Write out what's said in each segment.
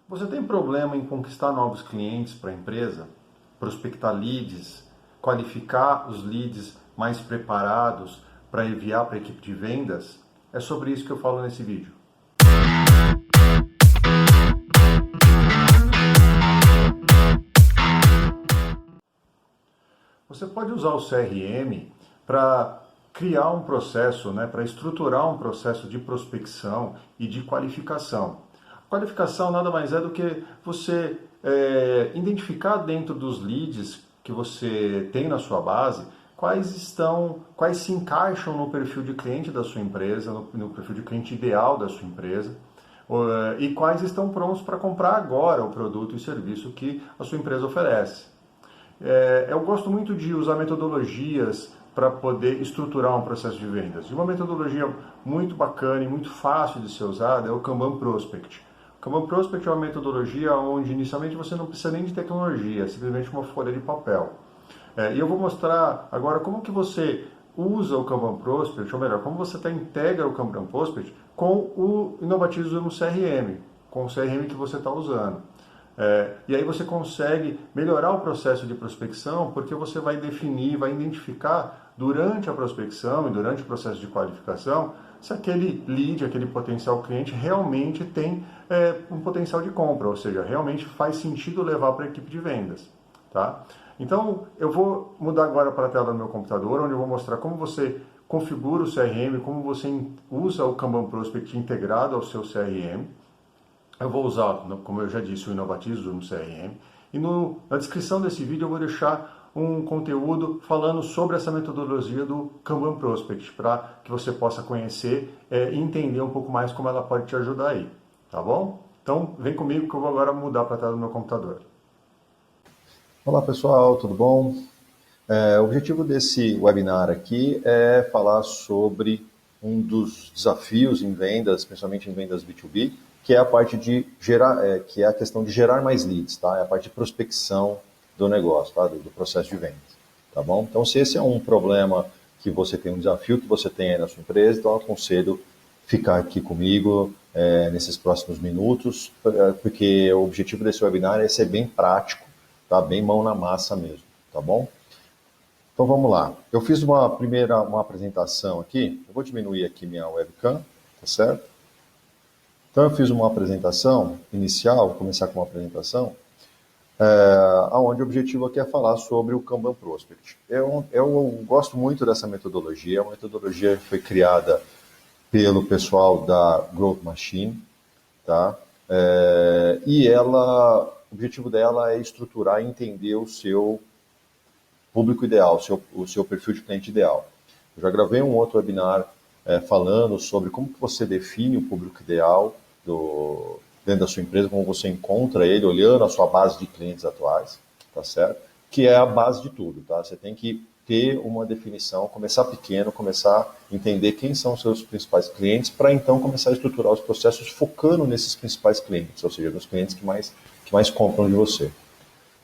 Você tem problema em conquistar novos clientes para a empresa? Prospectar leads? Qualificar os leads mais preparados para enviar para a equipe de vendas? É sobre isso que eu falo nesse vídeo. Você pode usar o CRM para criar um processo, para estruturar um processo de prospecção e de qualificação. A qualificação nada mais é do que você identificar dentro dos leads que você tem na sua base quais se encaixam no perfil de cliente da sua empresa, no perfil de cliente ideal da sua empresa, e quais estão prontos para comprar agora o produto e serviço que a sua empresa oferece. Eu gosto muito de usar metodologias para poder estruturar um processo de vendas. E uma metodologia muito bacana e muito fácil de ser usada é o Kanban Prospect. O Kanban Prospect é uma metodologia onde inicialmente você não precisa nem de tecnologia, é simplesmente uma folha de papel. E eu vou mostrar agora como que você usa o Kanban Prospect, ou melhor, como você integra o Kanban Prospect com o Inovatismo CRM, com o CRM que você está usando. E aí você consegue melhorar o processo de prospecção, porque você vai definir, vai identificar durante a prospecção e durante o processo de qualificação se aquele lead, aquele potencial cliente realmente tem um potencial de compra, ou seja, realmente faz sentido levar para a equipe de vendas. Tá? Então eu vou mudar agora para a tela do meu computador, onde eu vou mostrar como você configura o CRM, como você usa o Kanban Prospect integrado ao seu CRM. Eu vou usar, como eu já disse, o Inovatismo no CRM. E na descrição desse vídeo eu vou deixar um conteúdo falando sobre essa metodologia do Kanban Prospect, para que você possa conhecer e entender um pouco mais como ela pode te ajudar aí. Tá bom? Então vem comigo que eu vou agora mudar para a tela do meu computador. Olá pessoal, tudo bom? O objetivo desse webinar aqui é falar sobre um dos desafios em vendas, principalmente em vendas B2B, que é a parte de gerar, que é a questão de gerar mais leads, tá? É a parte de prospecção do negócio, tá? Do processo de vendas, tá bom? Então, se esse é um problema que você tem, um desafio que você tem aí na sua empresa, então eu aconselho ficar aqui comigo nesses próximos minutos, porque o objetivo desse webinar é ser bem prático, tá? Bem mão na massa mesmo, tá bom? Então vamos lá. Eu fiz uma apresentação aqui, eu vou diminuir aqui minha webcam, tá certo? Então eu fiz uma apresentação inicial, vou começar com uma apresentação, onde o objetivo aqui é falar sobre o Kanban Prospect. Eu gosto muito dessa metodologia, é uma metodologia que foi criada pelo pessoal da Growth Machine, tá? O objetivo dela é estruturar e entender o seu público ideal, o seu perfil de cliente ideal. Eu já gravei um outro webinar falando sobre como que você define o público ideal dentro da sua empresa, como você encontra ele olhando a sua base de clientes atuais, tá certo? Que é a base de tudo, tá? Você tem que ter uma definição, começar pequeno, começar a entender quem são os seus principais clientes, para então começar a estruturar os processos focando nesses principais clientes, ou seja, nos clientes que mais compram de você.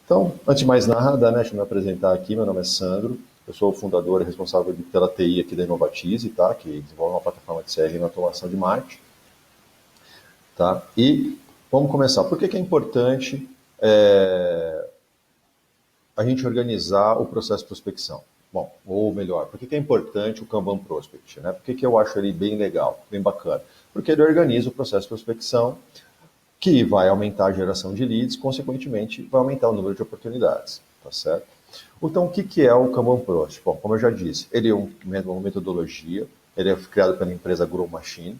Então, antes de mais nada, deixa eu me apresentar aqui. Meu nome é Sandro, eu sou o fundador e responsável pela TI aqui da Inovatize, tá? Que desenvolve uma plataforma de CRM e automação de marketing. Tá? E vamos começar. Por que é importante a gente organizar o processo de prospecção? Bom, ou melhor, por que é importante o Kanban Prospect? Né? Por que eu acho ele bem legal, bem bacana? Porque ele organiza o processo de prospecção, que vai aumentar a geração de leads, consequentemente vai aumentar o número de oportunidades, tá certo? Então, o que é o Kanban Prospect? Bom, como eu já disse, ele é uma metodologia, ele é criado pela empresa Growth Machine,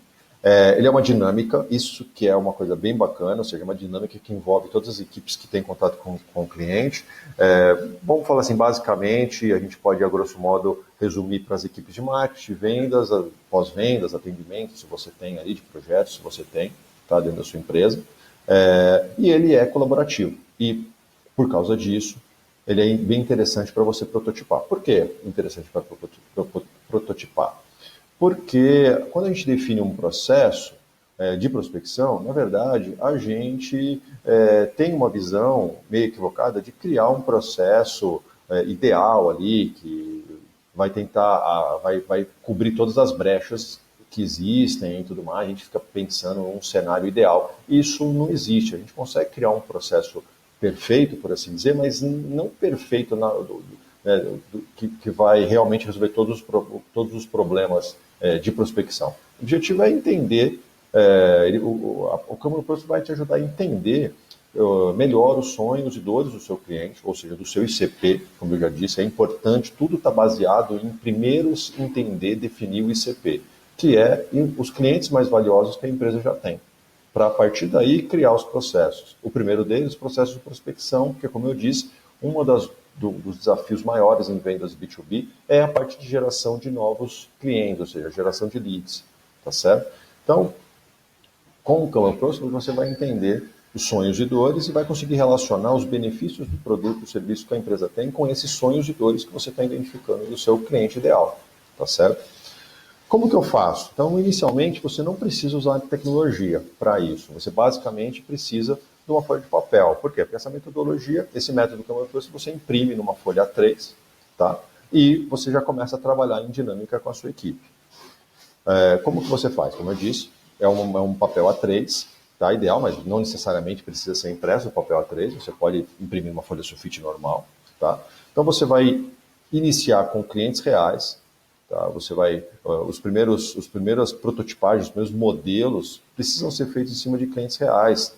ele é uma dinâmica, isso que é uma coisa bem bacana, ou seja, é uma dinâmica que envolve todas as equipes que têm contato com o cliente. Vamos falar assim, basicamente, a gente pode, a grosso modo, resumir para as equipes de marketing, vendas, pós-vendas, atendimento, se você tem ali de projetos, se você tem, tá, dentro da sua empresa. E ele é colaborativo. E, por causa disso, ele é bem interessante para você prototipar. Por que interessante para prototipar? Porque quando a gente define um processo de prospecção, na verdade, a gente tem uma visão meio equivocada de criar um processo ideal ali, que vai tentar, vai cobrir todas as brechas que existem e tudo mais, a gente fica pensando num cenário ideal. Isso não existe. A gente consegue criar um processo perfeito, por assim dizer, mas não perfeito que vai realmente resolver todos os problemas de prospecção. O objetivo é entender, o Câmara Prospect vai te ajudar a entender melhor os sonhos e dores do seu cliente, ou seja, do seu ICP, como eu já disse, é importante, tudo está baseado em primeiro entender, definir o ICP, que é os clientes mais valiosos que a empresa já tem, para a partir daí criar os processos. O primeiro deles, os processos de prospecção, que como eu disse, dos desafios maiores em vendas B2B é a parte de geração de novos clientes, ou seja, geração de leads, tá certo? Então, com o Câmara Prospect, você vai entender os sonhos e dores e vai conseguir relacionar os benefícios do produto ou serviço que a empresa tem com esses sonhos e dores que você está identificando do seu cliente ideal, tá certo? Como que eu faço? Então, inicialmente, você não precisa usar tecnologia para isso. Você basicamente precisa de uma folha de papel. Por quê? Porque essa metodologia, esse método que eu trouxe, você imprime numa folha A3, tá? E você já começa a trabalhar em dinâmica com a sua equipe. Como que você faz? Como eu disse, é um papel A3, tá? Ideal, mas não necessariamente precisa ser impresso o papel A3, você pode imprimir uma folha sulfite normal, tá? Então você vai iniciar com clientes reais, tá? Você vai, os primeiras prototipagens, os primeiros modelos precisam ser feitos em cima de clientes reais.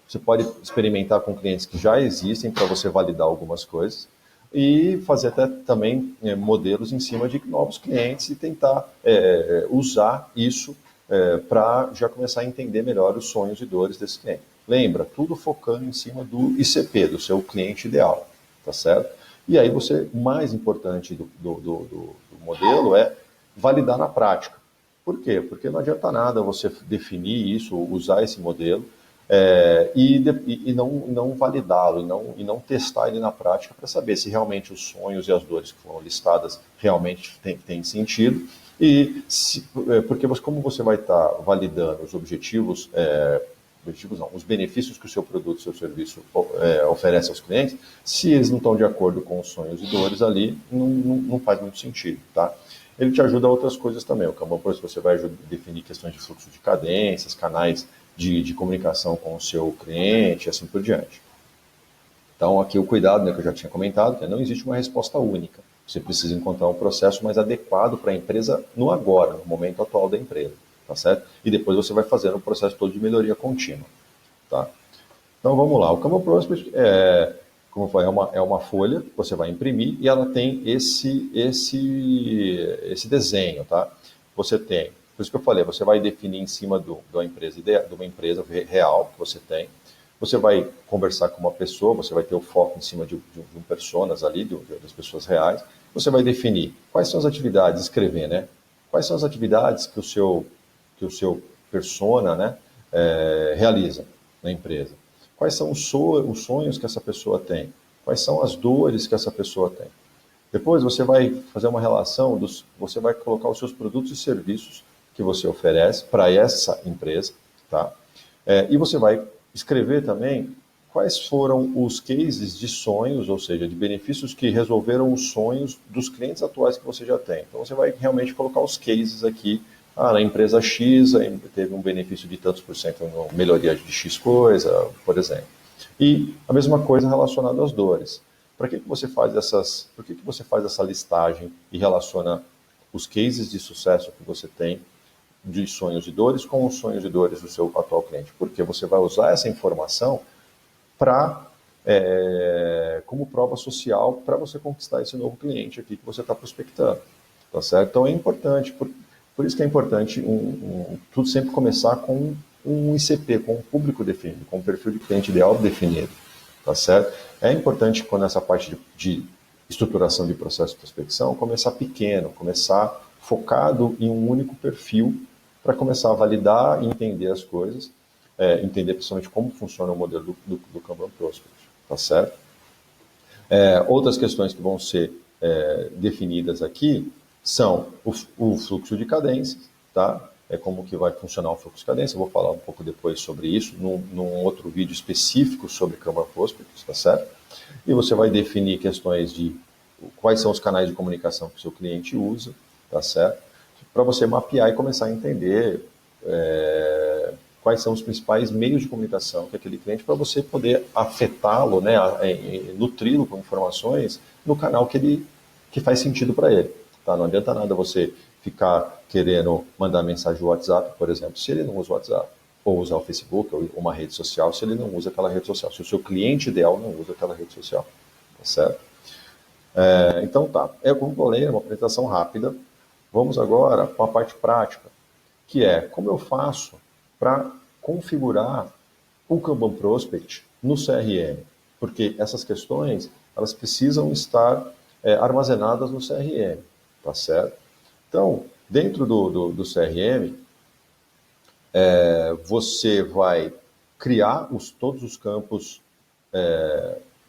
Você pode experimentar com clientes que já existem para você validar algumas coisas e fazer até também modelos em cima de novos clientes e tentar usar isso para já começar a entender melhor os sonhos e dores desse cliente. Lembra, tudo focando em cima do ICP, do seu cliente ideal, tá certo? E aí o mais importante do modelo é validar na prática. Por quê? Porque não adianta nada você definir isso, usar esse modelo e não validá-lo, e não testar ele na prática para saber se realmente os sonhos e as dores que foram listadas realmente têm sentido. Porque como você vai estar validando os objetivos não, os benefícios que o seu produto, seu serviço oferece aos clientes, se eles não estão de acordo com os sonhos e dores ali, não faz muito sentido, tá? Ele te ajuda a outras coisas também. O Kanban você vai definir questões de fluxo de cadências, canais de comunicação com o seu cliente, assim por diante. Então, aqui o cuidado, né, que eu já tinha comentado, que não existe uma resposta única. Você precisa encontrar um processo mais adequado para a empresa no agora, no momento atual da empresa, tá certo? E depois você vai fazendo o processo todo de melhoria contínua, tá? Então, vamos lá. O Kanban Prospect como eu falei, é uma folha que você vai imprimir e ela tem esse desenho, tá? Você tem, por isso que eu falei, você vai definir em cima de uma empresa real que você tem. Você vai conversar com uma pessoa, você vai ter o foco em cima de um personas ali, das pessoas reais. Você vai definir quais são as atividades, escrever, né? Quais são as atividades que o seu persona, né, realiza na empresa. Quais são os sonhos que essa pessoa tem? Quais são as dores que essa pessoa tem? Depois você vai fazer uma relação, você vai colocar os seus produtos e serviços que você oferece para essa empresa, tá? E você vai escrever também quais foram os cases de sonhos, ou seja, de benefícios que resolveram os sonhos dos clientes atuais que você já tem. Então você vai realmente colocar os cases aqui. Na empresa X teve um benefício de tantos por cento, uma melhoria de X coisa, por exemplo. E a mesma coisa relacionada às dores. Por que você faz essa listagem e relaciona os cases de sucesso que você tem de sonhos e dores com os sonhos e dores do seu atual cliente? Porque você vai usar essa informação como prova social para você conquistar esse novo cliente aqui que você está prospectando. Tá certo? Então é importante, por isso que é importante tudo sempre começar com um ICP, com um público definido, com um perfil de cliente ideal definido, tá certo? É importante quando essa parte de estruturação de processo de prospecção começar pequeno, começar focado em um único perfil para começar a validar e entender as coisas, entender principalmente como funciona o modelo do Kanban Prospect, tá certo? Outras questões que vão ser definidas aqui são o fluxo de cadências, tá? Como que vai funcionar o fluxo de cadência. Eu vou falar um pouco depois sobre isso, num outro vídeo específico sobre Kanban Prospect, tá certo? E você vai definir questões de quais são os canais de comunicação que o seu cliente usa, tá certo? para você mapear e começar a entender quais são os principais meios de comunicação que aquele cliente, para você poder afetá-lo, né, nutri-lo com informações no canal que faz sentido para ele. Tá? Não adianta nada você ficar querendo mandar mensagem no WhatsApp, por exemplo, se ele não usa o WhatsApp, ou usar o Facebook, ou uma rede social, se ele não usa aquela rede social, se o seu cliente ideal não usa aquela rede social, tá certo? Então tá, como eu falei, é uma apresentação rápida. Vamos agora para a parte prática, que é como eu faço para configurar o Kanban Prospect no CRM, porque essas questões elas precisam estar armazenadas no CRM, tá certo? Então, dentro do CRM, você vai criar todos os campos,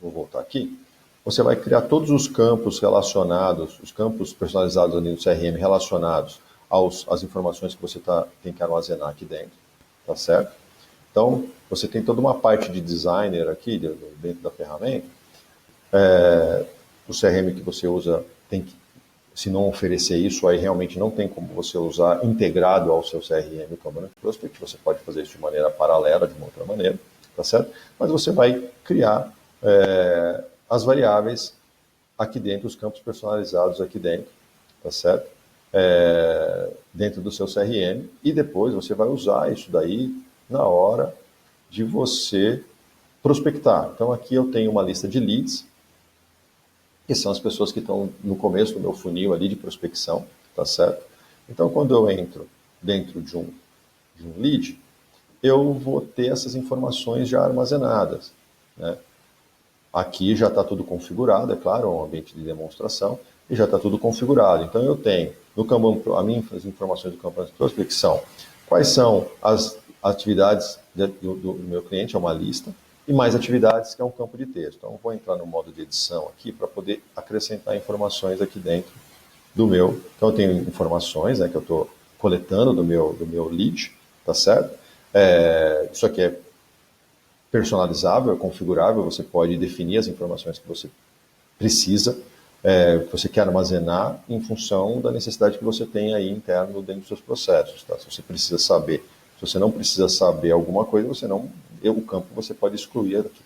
vou voltar aqui, você vai criar todos os campos relacionados, os campos personalizados ali no CRM relacionados às informações que você tem que armazenar aqui dentro, tá certo? Então, você tem toda uma parte de designer aqui dentro da ferramenta. O CRM que você usa tem que, se não oferecer isso, aí realmente não tem como você usar integrado ao seu CRM o Kanban Prospect. Você pode fazer isso de maneira paralela, de uma outra maneira, tá certo? Mas você vai criar as variáveis aqui dentro, os campos personalizados aqui dentro, tá certo? Dentro do seu CRM, e depois você vai usar isso daí na hora de você prospectar. Então aqui eu tenho uma lista de leads, que são as pessoas que estão no começo do meu funil ali de prospecção, tá certo? Então quando eu entro dentro de um lead, eu vou ter essas informações já armazenadas, né? Aqui já está tudo configurado, é claro, é um ambiente de demonstração, e já está tudo configurado. Então eu tenho no Kanban, as informações do Kanban de prospecção, quais são as atividades do meu cliente, é uma lista, e mais atividades, que é um campo de texto. Então eu vou entrar no modo de edição aqui para poder acrescentar informações aqui dentro do meu. Então eu tenho informações, né, que eu estou coletando do meu lead, tá certo? Isso aqui é personalizável, é configurável, você pode definir as informações que você precisa, que você quer armazenar em função da necessidade que você tem aí interno dentro dos seus processos. Tá? Se você precisa saber, se você não precisa saber alguma coisa, o campo você pode excluir daqui.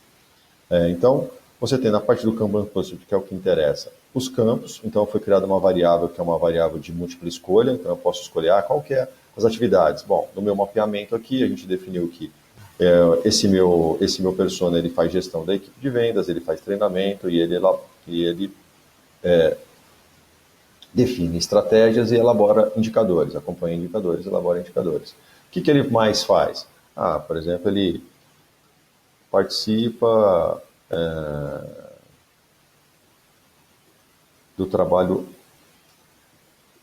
Então, você tem na parte do Kanban Cluster, que é o que interessa, os campos. Então, foi criada uma variável que é uma variável de múltipla escolha. Então, eu posso escolher qual que é as atividades. Bom, no meu mapeamento aqui, a gente definiu que esse meu persona ele faz gestão da equipe de vendas, ele faz treinamento e ele define estratégias e elabora indicadores, acompanha indicadores, elabora indicadores. O que ele mais faz? Por exemplo, ele participa do trabalho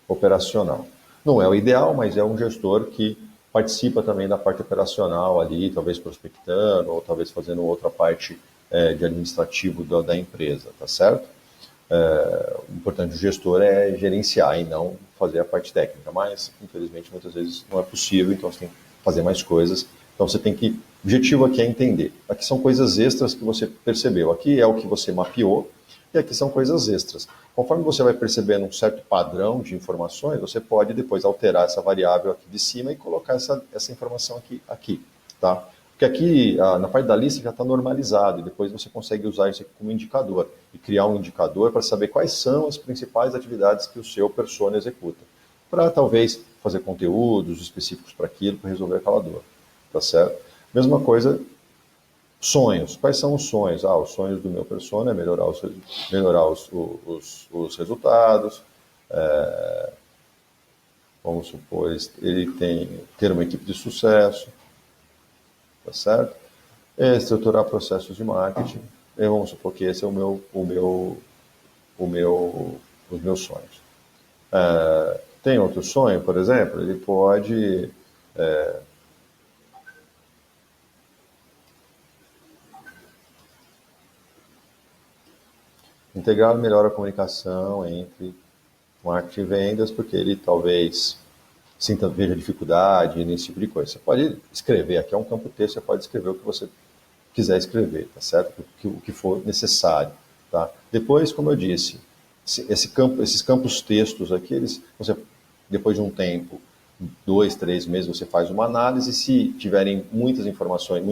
operacional. Não é o ideal, mas é um gestor que participa também da parte operacional ali, talvez prospectando, ou talvez fazendo outra parte de administrativo da empresa, tá certo? O importante do gestor é gerenciar e não fazer a parte técnica, mas infelizmente muitas vezes não é possível, então você tem que fazer mais coisas. Então você tem que, o objetivo aqui é entender. Aqui são coisas extras que você percebeu, aqui é o que você mapeou e aqui são coisas extras. Conforme você vai percebendo um certo padrão de informações, você pode depois alterar essa variável aqui de cima e colocar essa informação aqui, tá? Porque aqui, na parte da lista, já está normalizado, e depois você consegue usar isso aqui como indicador, e criar um indicador para saber quais são as principais atividades que o seu persona executa, para talvez fazer conteúdos específicos para aquilo, para resolver aquela dor, tá certo? Mesma coisa, sonhos. Quais são os sonhos? Os sonhos do meu persona é melhorar os resultados, vamos supor, ele ter uma equipe de sucesso, tá certo? Estruturar processos de marketing. Vamos supor que esse é os meus sonhos. Tem outro sonho, por exemplo, ele pode integrar melhor a comunicação entre marketing e vendas, porque ele talvez veja dificuldade nesse tipo de coisa. Você pode escrever, aqui é um campo texto, você pode escrever o que você quiser escrever, tá certo? O que for necessário, tá? Depois, como eu disse, esses campos textos aqui, você depois de um tempo, 2, 3 meses, você faz uma análise. Se tiverem muitas informações,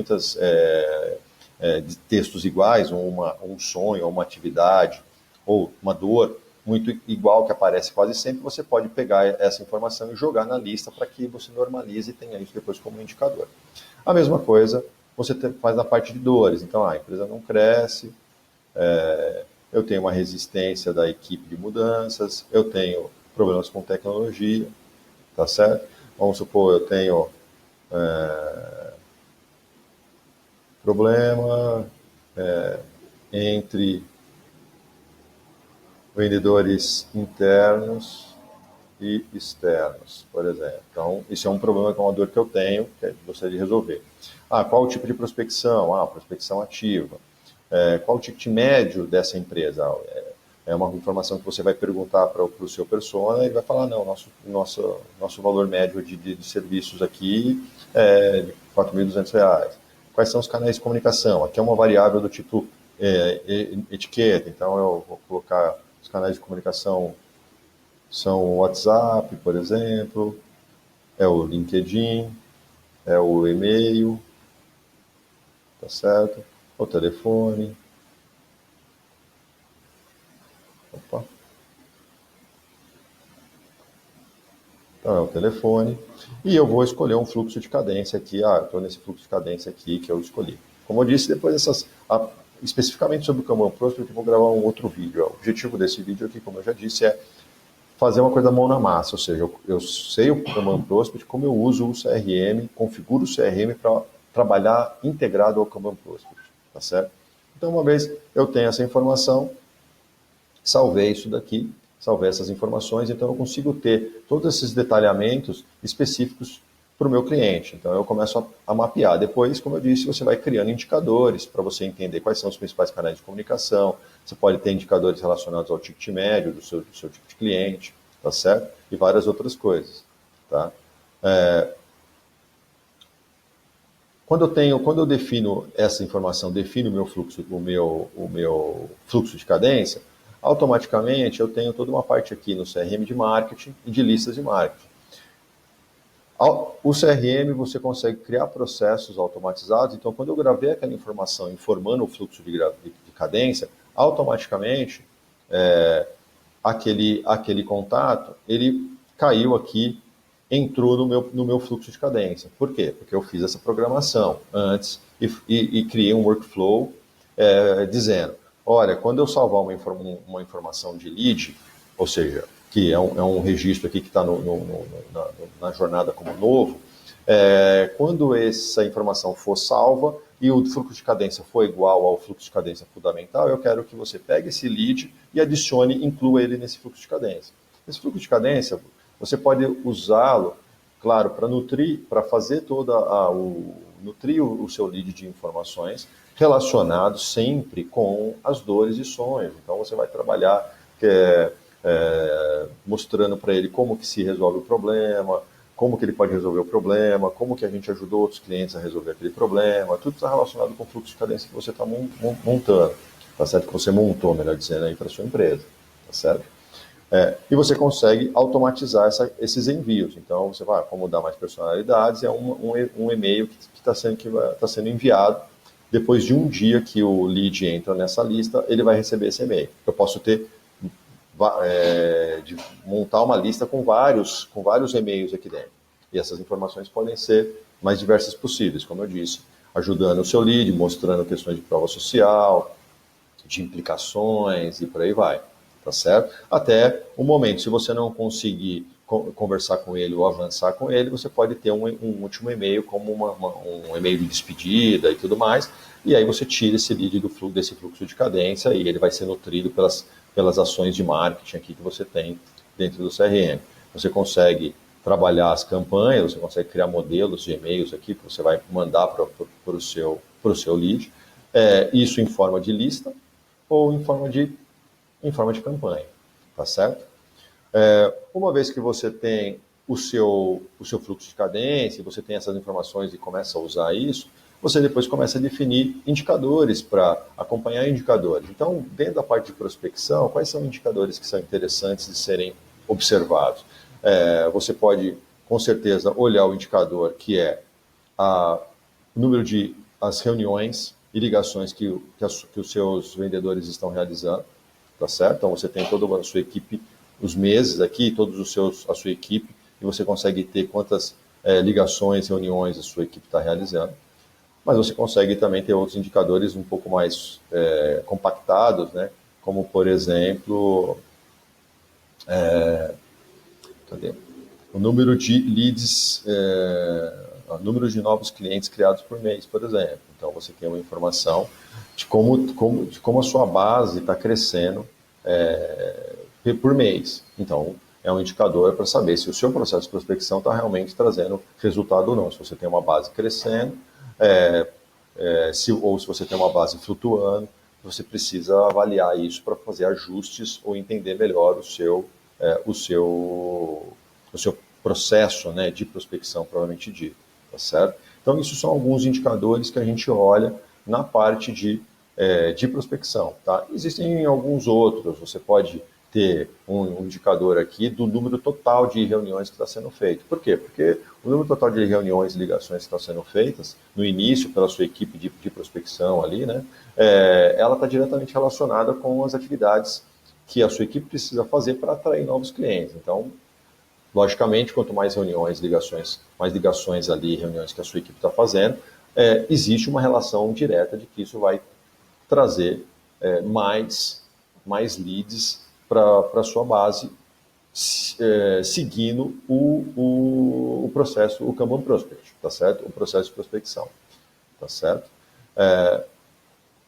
de textos iguais, um sonho, uma atividade, ou uma dor muito igual que aparece quase sempre, você pode pegar essa informação e jogar na lista para que você normalize e tenha isso depois como indicador. A mesma coisa você faz na parte de dores. Então, a empresa não cresce, eu tenho uma resistência da equipe de mudanças, eu tenho problemas com tecnologia, tá certo? Vamos supor, eu tenho problema entre vendedores internos e externos, por exemplo. Então, isso é um problema, com uma dor que eu tenho, que eu gostaria de resolver. Qual o tipo de prospecção? Prospecção ativa. Qual o ticket médio dessa empresa? É uma informação que você vai perguntar para o seu persona e ele vai falar, não, nosso valor médio de serviços aqui é de R$4.200. Quais são os canais de comunicação? Aqui é uma variável do tipo etiqueta, então eu vou colocar os canais de comunicação são o WhatsApp, por exemplo, é o LinkedIn, é o e-mail, tá certo? O telefone. Opa. Então é o telefone. E eu vou escolher um fluxo de cadência aqui. Eu estou nesse fluxo de cadência aqui que eu escolhi. Como eu disse, depois especificamente sobre o Kanban Prospect, eu vou gravar um outro vídeo. O objetivo desse vídeo aqui, como eu já disse, é fazer uma coisa mão na massa, ou seja, eu sei o Kanban Prospect, como eu uso o CRM, configuro o CRM para trabalhar integrado ao Kanban Prospect, tá certo? Então, uma vez eu tenho essa informação, salvei isso daqui, salvei essas informações, então eu consigo ter todos esses detalhamentos específicos para o meu cliente. Então eu começo a mapear. Depois, como eu disse, você vai criando indicadores para você entender quais são os principais canais de comunicação. Você pode ter indicadores relacionados ao ticket médio do seu tipo de cliente, tá certo? E várias outras coisas, tá? Quando eu defino essa informação, defino o meu fluxo de cadência, automaticamente eu tenho toda uma parte aqui no CRM de marketing e de listas de marketing. O CRM você consegue criar processos automatizados, então quando eu gravei aquela informação informando o fluxo de cadência, automaticamente aquele contato, ele caiu aqui, entrou no meu fluxo de cadência. Por quê? Porque eu fiz essa programação antes e criei um workflow dizendo, olha, quando eu salvar uma informação de lead, ou seja, que é um registro aqui que está na jornada como novo, quando essa informação for salva e o fluxo de cadência for igual ao fluxo de cadência fundamental, eu quero que você pegue esse lead e adicione, inclua ele nesse fluxo de cadência. Esse fluxo de cadência, você pode usá-lo, claro, para nutrir, para fazer nutrir o seu lead de informações relacionados sempre com as dores e sonhos. Então você vai trabalhar mostrando para ele como que se resolve o problema, como que ele pode resolver o problema, como que a gente ajudou outros clientes a resolver aquele problema, tudo está relacionado com o fluxo de cadência que você está montando, tá certo? Que você montou, melhor dizendo, aí para a sua empresa, tá certo? E você consegue automatizar esses envios. Então, você vai, como dar mais personalidades, é um e-mail que está sendo enviado. Depois de um dia que o lead entra nessa lista, ele vai receber esse e-mail. Eu posso montar uma lista com vários e-mails aqui dentro. E essas informações podem ser mais diversas possíveis, como eu disse, ajudando o seu lead, mostrando questões de prova social, de implicações e por aí vai. Tá certo? Até o momento, se você não conseguir conversar com ele ou avançar com ele, você pode ter um último e-mail como um e-mail de despedida e tudo mais, e aí você tira esse lead desse fluxo de cadência e ele vai ser nutrido pelas ações de marketing aqui que você tem dentro do CRM. Você consegue trabalhar as campanhas, você consegue criar modelos de e-mails aqui que você vai mandar para o seu lead, isso em forma de lista ou em forma de campanha, tá certo? Uma vez que você tem o seu fluxo de cadência, você tem essas informações e começa a usar isso, você depois começa a definir indicadores para acompanhar indicadores. Então, dentro da parte de prospecção, quais são indicadores que são interessantes de serem observados? Você pode, com certeza, olhar o indicador que é o número de as reuniões e ligações que os seus vendedores estão realizando, tá certo? Então você tem toda a sua equipe, os meses aqui, a sua equipe, e você consegue ter quantas ligações, reuniões a sua equipe está realizando. Mas você consegue também ter outros indicadores um pouco mais compactados, né? Como, por exemplo, cadê? O número de leads, o número de novos clientes criados por mês, por exemplo. Então, você tem uma informação de como a sua base está crescendo por mês. Então, é um indicador para saber se o seu processo de prospecção está realmente trazendo resultado ou não. Se você tem uma base crescendo, ou se você tem uma base flutuando, você precisa avaliar isso para fazer ajustes ou entender melhor o seu processo, né, de prospecção, provavelmente dito, tá certo? Então, isso são alguns indicadores que a gente olha na parte de prospecção, tá? Existem alguns outros, você pode ter um indicador aqui do número total de reuniões que está sendo feito. Por quê? Porque o número total de reuniões e ligações que estão sendo feitas no início pela sua equipe de prospecção ali, né, ela está diretamente relacionada com as atividades que a sua equipe precisa fazer para atrair novos clientes. Então, logicamente, quanto mais reuniões, mais ligações ali, reuniões que a sua equipe está fazendo, existe uma relação direta de que isso vai trazer mais leads para a sua base, seguindo o processo, o Kanban Prospect, tá certo? O processo de prospecção, tá certo?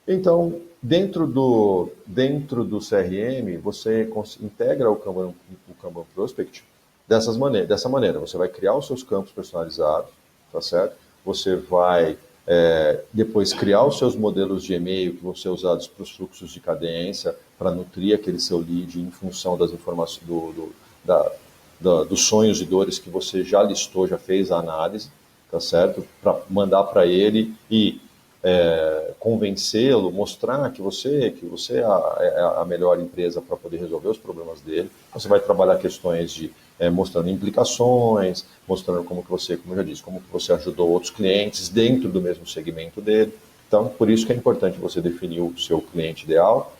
Então, dentro do CRM, você integra o Kanban Prospect dessa maneira. Você vai criar os seus campos personalizados, tá certo? Você vai depois criar os seus modelos de e-mail que vão ser usados para os fluxos de cadência, para nutrir aquele seu lead em função das informações dos sonhos e dores que você já listou, já fez a análise, tá certo? Para mandar para ele e convencê-lo, mostrar que você é a melhor empresa para poder resolver os problemas dele. Você vai trabalhar questões de mostrando implicações, mostrando como eu já disse, como que você ajudou outros clientes dentro do mesmo segmento dele. Então, por isso que é importante você definir o seu cliente ideal,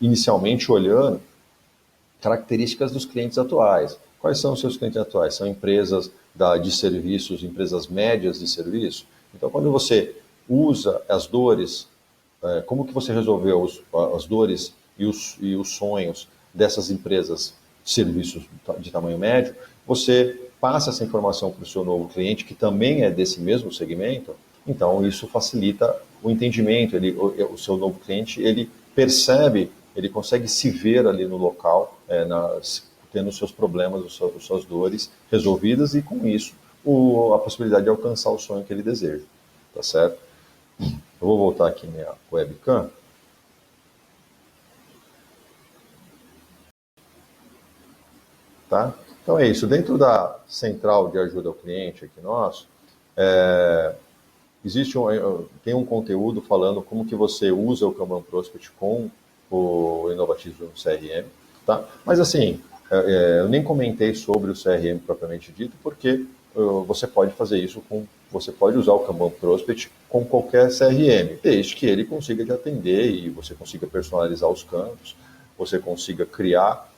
inicialmente olhando características dos clientes atuais. Quais são os seus clientes atuais? São empresas de serviços, empresas médias de serviço? Então, quando você usa as dores, como que você resolveu as dores e os sonhos dessas empresas de serviços de tamanho médio, você passa essa informação para o seu novo cliente, que também é desse mesmo segmento, então isso facilita o entendimento. O seu novo cliente, ele percebe, ele consegue se ver ali no local, tendo os seus problemas, as suas dores resolvidas, e com isso a possibilidade de alcançar o sonho que ele deseja, tá certo? Eu vou voltar aqui minha webcam. Tá? Então é isso. Dentro da central de ajuda ao cliente aqui nosso, tem um conteúdo falando como que você usa o Kanban Prospect com o Inovatismo no CRM, tá? Mas assim, eu nem comentei sobre o CRM propriamente dito, porque você pode fazer isso você pode usar o Kanban Prospect com qualquer CRM, desde que ele consiga te atender e você consiga personalizar os campos, você consiga criar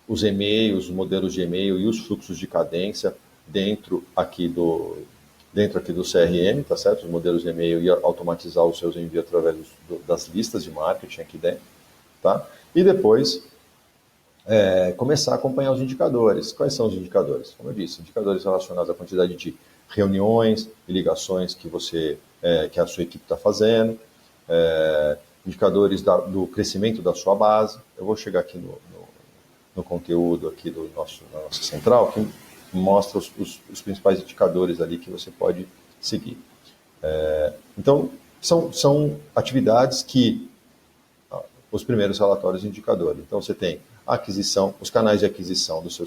os e-mails, os modelos de e-mail e os fluxos de cadência dentro aqui do CRM, tá certo? Os modelos de e-mail e automatizar os seus envios através das listas de marketing aqui dentro, tá? E depois começar a acompanhar os indicadores. Quais são os indicadores? Como eu disse, indicadores relacionados à quantidade de reuniões e ligações que a sua equipe está fazendo, indicadores do crescimento da sua base. Eu vou chegar aqui no conteúdo aqui da nossa central, que mostra os principais indicadores ali que você pode seguir. Então, são atividades que os primeiros relatórios indicadores. Então, você tem a aquisição, os canais de aquisição do seu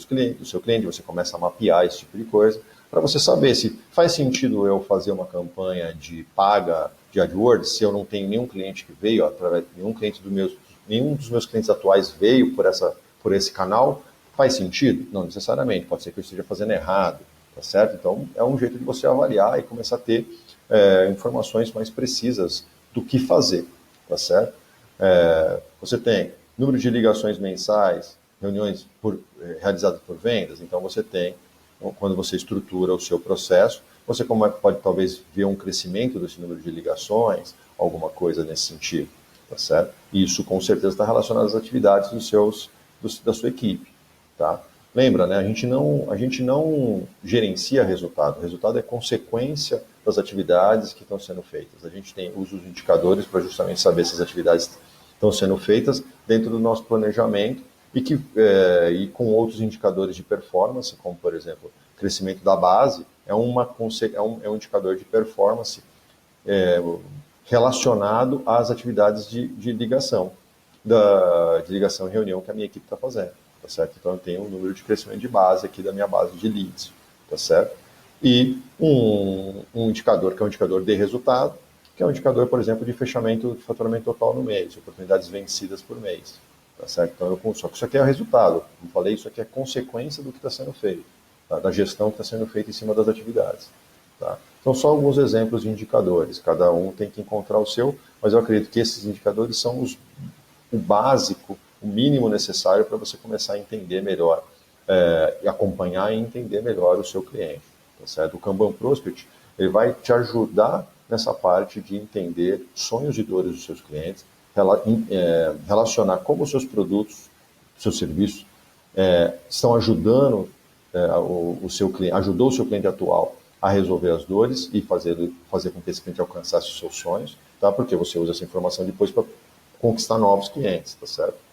cliente, você começa a mapear esse tipo de coisa, para você saber se faz sentido eu fazer uma campanha de paga de AdWords, se eu não tenho nenhum cliente que veio, nenhum dos meus clientes atuais veio por por esse canal, faz sentido? Não necessariamente, pode ser que eu esteja fazendo errado, tá certo? Então, é um jeito de você avaliar e começar a ter informações mais precisas do que fazer, tá certo? Você tem número de ligações mensais, reuniões realizadas por vendas, então você tem, quando você estrutura o seu processo, você pode talvez ver um crescimento desse número de ligações, alguma coisa nesse sentido, tá certo? E isso com certeza está relacionado às atividades da sua equipe, tá? Lembra, né? A gente não gerencia resultado. O resultado é consequência das atividades que estão sendo feitas. A gente usa os indicadores para justamente saber se as atividades estão sendo feitas dentro do nosso planejamento e com outros indicadores de performance, como, por exemplo, crescimento da base, é um indicador de performance relacionado às atividades de ligação e reunião que a minha equipe está fazendo. Tá certo? Então eu tenho um número de crescimento de base aqui da minha base de leads, tá certo? E um indicador que é um indicador de resultado, que é um indicador, por exemplo, de fechamento de faturamento total no mês, oportunidades vencidas por mês, tá certo? Então só que isso aqui é o resultado, como falei, isso aqui é consequência do que está sendo feito, tá? Da gestão que está sendo feita em cima das atividades, tá? Então só alguns exemplos de indicadores, cada um tem que encontrar o seu, mas eu acredito que esses indicadores são o básico, o mínimo necessário para você começar a entender melhor e acompanhar e entender melhor o seu cliente, tá certo? O Kanban Prospect, ele vai te ajudar nessa parte de entender sonhos e dores dos seus clientes, relacionar como os seus produtos, seus serviços estão ajudando o seu cliente, ajudou o seu cliente atual a resolver as dores e fazer com que esse cliente alcançasse os seus sonhos, tá? Porque você usa essa informação depois para conquistar novos clientes, tá certo?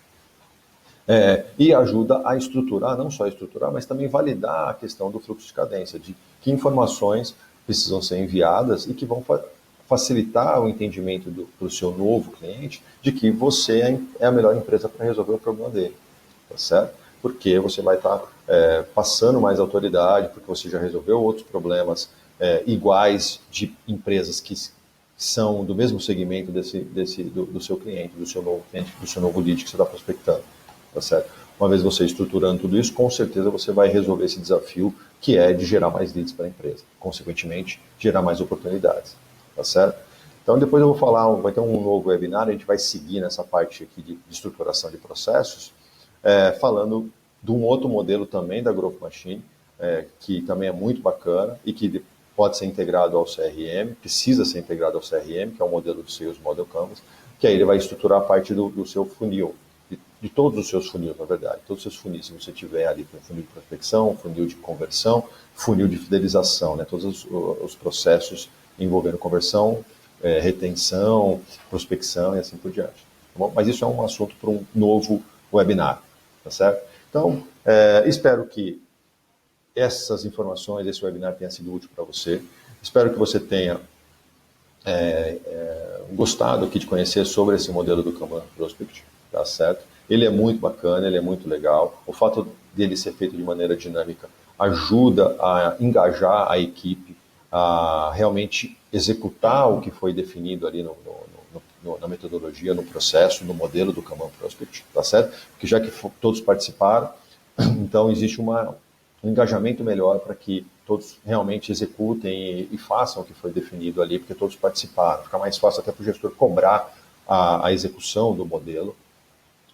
E ajuda a estruturar, não só a estruturar, mas também validar a questão do fluxo de cadência, de que informações precisam ser enviadas e que vão facilitar o entendimento para o seu novo cliente de que você é a melhor empresa para resolver o problema dele, tá certo? Porque você vai estar passando mais autoridade, porque você já resolveu outros problemas iguais de empresas que são do mesmo segmento do seu cliente, do seu novo cliente, do seu novo lead que você está prospectando. Tá certo? Uma vez você estruturando tudo isso, com certeza você vai resolver esse desafio que é de gerar mais leads para a empresa, consequentemente, gerar mais oportunidades, tá certo? Então depois eu vou vai ter um novo webinar, a gente vai seguir nessa parte aqui de estruturação de processos, falando de um outro modelo também da Growth Machine, que também é muito bacana e que pode ser integrado ao CRM, precisa ser integrado ao CRM, que é o modelo do Sales Model Canvas, que aí ele vai estruturar a parte do seu funil, de todos os seus funis, na verdade, todos os seus funis, se você tiver ali funil de prospecção, funil de conversão, funil de fidelização, né, todos os processos envolvendo conversão, retenção, prospecção e assim por diante. Tá bom? Mas isso é um assunto para um novo webinar, tá certo? Então, espero que essas informações, esse webinar tenha sido útil para você. Espero que você tenha gostado aqui de conhecer sobre esse modelo do Kanban Prospect, tá certo? Ele é muito bacana, ele é muito legal. O fato dele ser feito de maneira dinâmica ajuda a engajar a equipe a realmente executar o que foi definido ali na metodologia, no processo, no modelo do Kanban Prospect, tá certo? Porque já que todos participaram, então existe um engajamento melhor para que todos realmente executem e façam o que foi definido ali, porque todos participaram. Fica mais fácil até para o gestor cobrar a execução do modelo,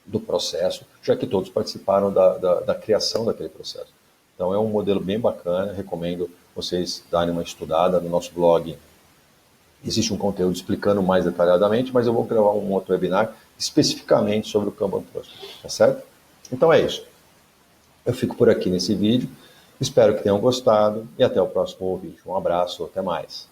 do processo, já que todos participaram da criação daquele processo. Então é um modelo bem bacana, recomendo vocês darem uma estudada no nosso blog. Existe um conteúdo explicando mais detalhadamente, mas eu vou gravar um outro webinar especificamente sobre o Kanban Prospect, tá certo? Então é isso. Eu fico por aqui nesse vídeo, espero que tenham gostado e até o próximo vídeo. Um abraço, até mais.